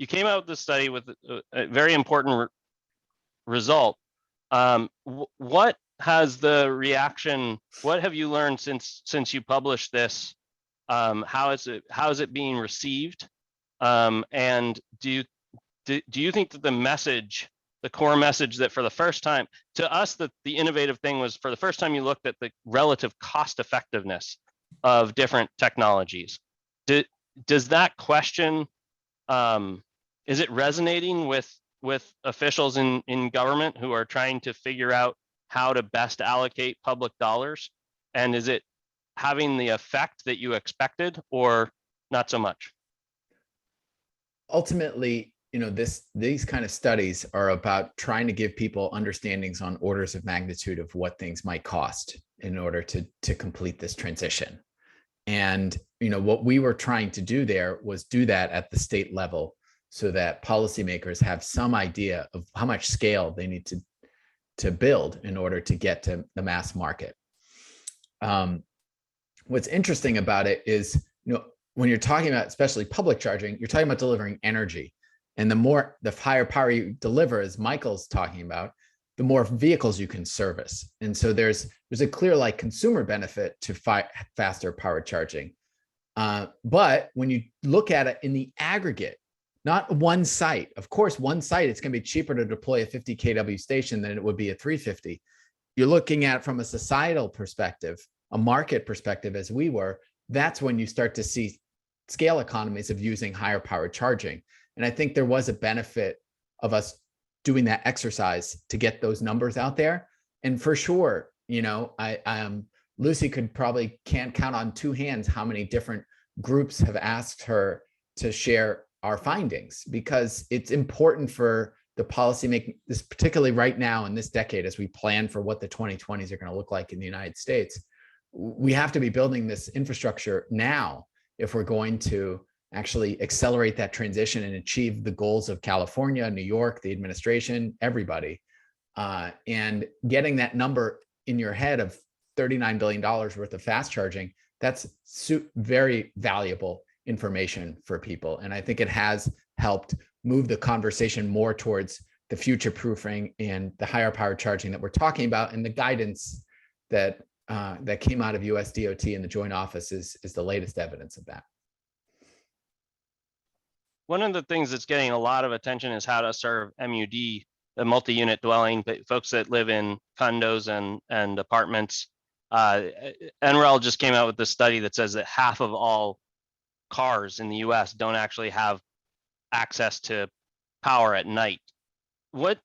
came out with this study with a very important result. What has the reaction? What have you learned since you published this? How is it being received? And do you think that the core message that for the first time, to us, that the innovative thing was for the first time you looked at the relative cost effectiveness of different technologies? Does that question, is it resonating with officials in government who are trying to figure out how to best allocate public dollars? And is it having the effect that you expected, or not so much? Ultimately, these kind of studies are about trying to give people understandings on orders of magnitude of what things might cost in order to complete this transition. And what we were trying to do there was do that at the state level so that policymakers have some idea of how much scale they need to build in order to get to the mass market. What's interesting about it is, when you're talking about especially public charging, you're talking about delivering energy. And the higher power you deliver, as Michael's talking about, the more vehicles you can service. And so there's a clear consumer benefit to faster power charging. But when you look at it in the aggregate, not one site, of course, one site, it's going to be cheaper to deploy a 50 kW station than it would be a 350. You're looking at it from a societal perspective, a market perspective, as we were. That's when you start to see scale economies of using higher power charging. And I think there was a benefit of us doing that exercise to get those numbers out there. And for sure, Lucy can't count on two hands how many different groups have asked her to share our findings, because it's important for the policy making, this particularly right now in this decade, as we plan for what the 2020s are going to look like in the United States. We have to be building this infrastructure now if we're going to actually accelerate that transition and achieve the goals of California, New York, the administration, everybody. And getting that number in your head of $39 billion worth of fast charging, that's very valuable information for people. And I think it has helped move the conversation more towards the future proofing and the higher power charging that we're talking about, and the guidance that came out of US DOT and the Joint Office is the latest evidence of that. One of the things that's getting a lot of attention is how to serve MUD, the multi-unit dwelling, folks that live in condos and apartments. NREL just came out with this study that says that half of all cars in the US don't actually have access to power at night. What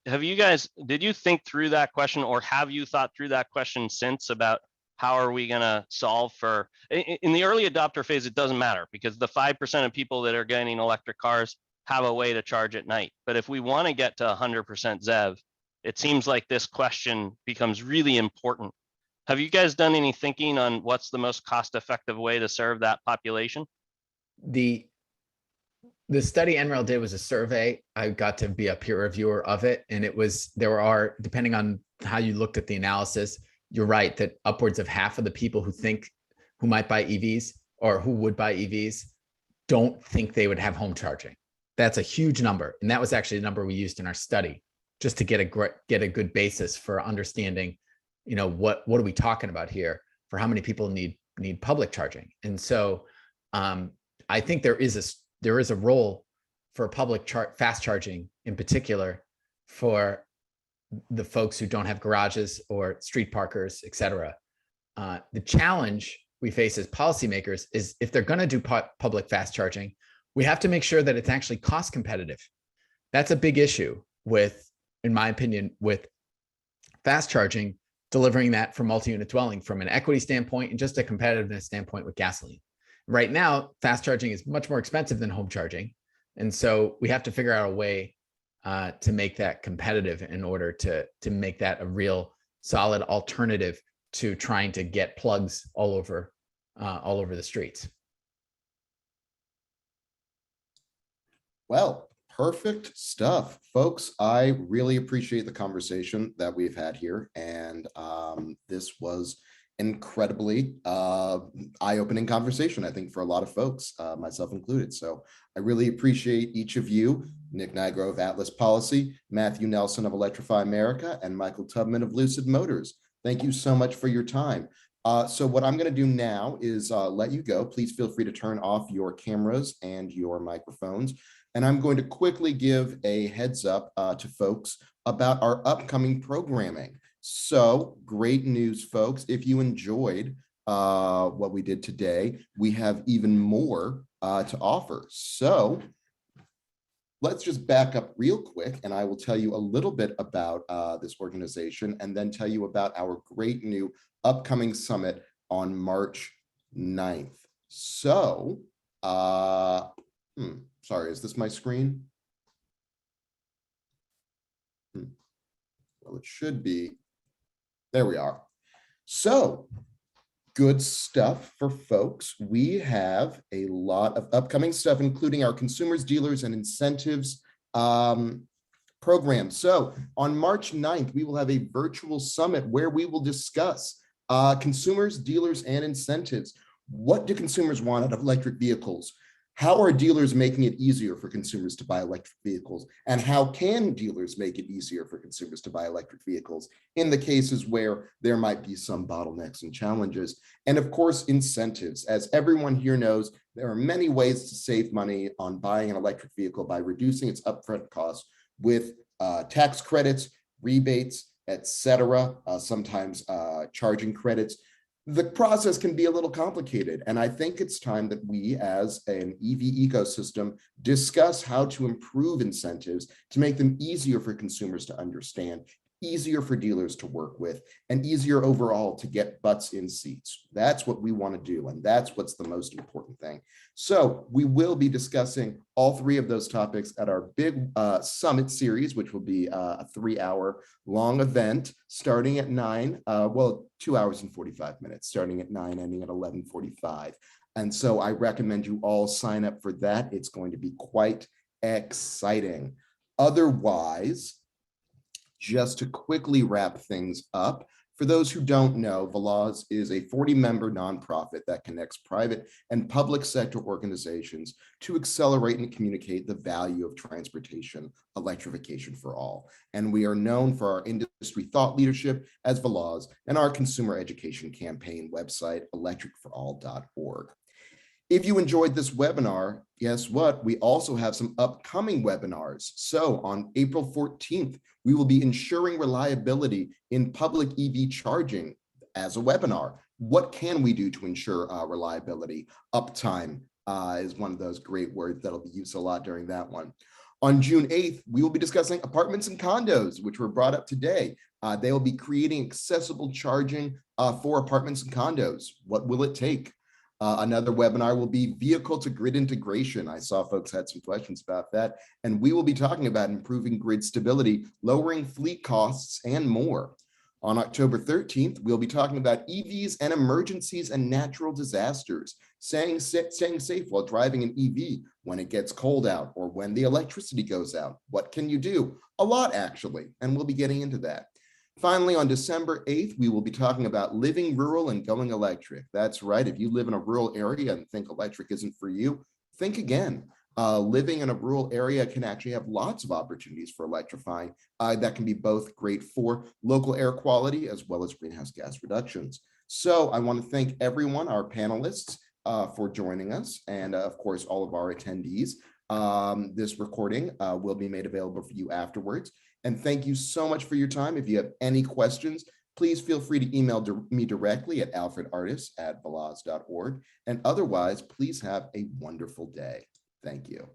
have you guys, did you think through that question, or have you thought through that question since, about how are we going to solve for, in the early adopter phase, it doesn't matter because the 5% of people that are getting electric cars have a way to charge at night. But if we want to get to 100% ZEV, it seems like this question becomes really important. Have you guys done any thinking on what's the most cost-effective way to serve that population? The study NREL did was a survey. I got to be a peer reviewer of it. And there are, depending on how you looked at the analysis, you're right that upwards of half of the people who might buy EVs or who would buy EVs don't think they would have home charging. That's a huge number. And that was actually the number we used in our study, just to get a good basis for understanding, what are we talking about here for how many people need public charging. And so I think there is a role for public fast charging, in particular for the folks who don't have garages or street parkers, et cetera. The challenge we face as policymakers is, if they're going to do public fast charging, we have to make sure that it's actually cost competitive. That's a big issue in my opinion, with fast charging, delivering that for multi-unit dwelling from an equity standpoint and just a competitiveness standpoint with gasoline. Right now, fast charging is much more expensive than home charging. And so we have to figure out a way to make that competitive in order to make that a real solid alternative to trying to get plugs all over the streets. Well, perfect stuff, folks. I really appreciate the conversation that we've had here. And this was incredibly eye-opening conversation, I think, for a lot of folks, myself included. So I really appreciate each of you, Nick Nigro of Atlas Policy, Matthew Nelson of Electrify America, and Michael Tubman of Lucid Motors. Thank you so much for your time. So what I'm going to do now is let you go. Please feel free to turn off your cameras and your microphones. And I'm going to quickly give a heads up to folks about our upcoming programming. So great news, folks. If you enjoyed what we did today, we have even more to offer. So let's just back up real quick, and I will tell you a little bit about this organization, and then tell you about our great new upcoming summit on March 9th. So, sorry, is this my screen? Well, it should be. There we are. So good stuff for folks. We have a lot of upcoming stuff, including our consumers, dealers, and incentives program. So on March 9th, we will have a virtual summit where we will discuss consumers, dealers, and incentives. What do consumers want out of electric vehicles? How are dealers making it easier for consumers to buy electric vehicles? And how can dealers make it easier for consumers to buy electric vehicles in the cases where there might be some bottlenecks and challenges? And of course, incentives. As everyone here knows, there are many ways to save money on buying an electric vehicle by reducing its upfront costs with tax credits, rebates, etc. Sometimes charging credits. The process can be a little complicated, and I think it's time that we as an EV ecosystem discuss how to improve incentives to make them easier for consumers to understand, easier for dealers to work with, and easier overall to get butts in seats. That's what we want to do, and that's what's the most important thing. So we will be discussing all three of those topics at our big summit series, which will be a 3-hour long event starting at 9, 2 hours and 45 minutes, starting at 9, ending at 11:45. And so I recommend you all sign up for that. It's going to be quite exciting. Otherwise, just to quickly wrap things up, for those who don't know, Veloz is a 40-member nonprofit that connects private and public sector organizations to accelerate and communicate the value of transportation electrification for all. And we are known for our industry thought leadership as Veloz and our consumer education campaign website, electricforall.org. If you enjoyed this webinar, guess what? We also have some upcoming webinars. So on April 14th, we will be ensuring reliability in public EV charging as a webinar. What can we do to ensure reliability? Uptime is one of those great words that'll be used a lot during that one. On June 8th, we will be discussing apartments and condos, which were brought up today. They will be creating accessible charging for apartments and condos. What will it take? Another webinar will be vehicle to grid integration. I saw folks had some questions about that. And we will be talking about improving grid stability, lowering fleet costs, and more. On October 13th, we'll be talking about EVs and emergencies and natural disasters, staying safe while driving an EV when it gets cold out or when the electricity goes out. What can you do? A lot, actually, and we'll be getting into that. Finally, on December 8th, we will be talking about living rural and going electric. That's right. If you live in a rural area and think electric isn't for you, think again. Living in a rural area can actually have lots of opportunities for electrifying that can be both great for local air quality as well as greenhouse gas reductions. So I want to thank everyone, our panelists, for joining us, and of course, all of our attendees. This recording will be made available for you afterwards. And thank you so much for your time. If you have any questions, please feel free to email me directly at alfredartis@veloz.org. And otherwise, please have a wonderful day. Thank you.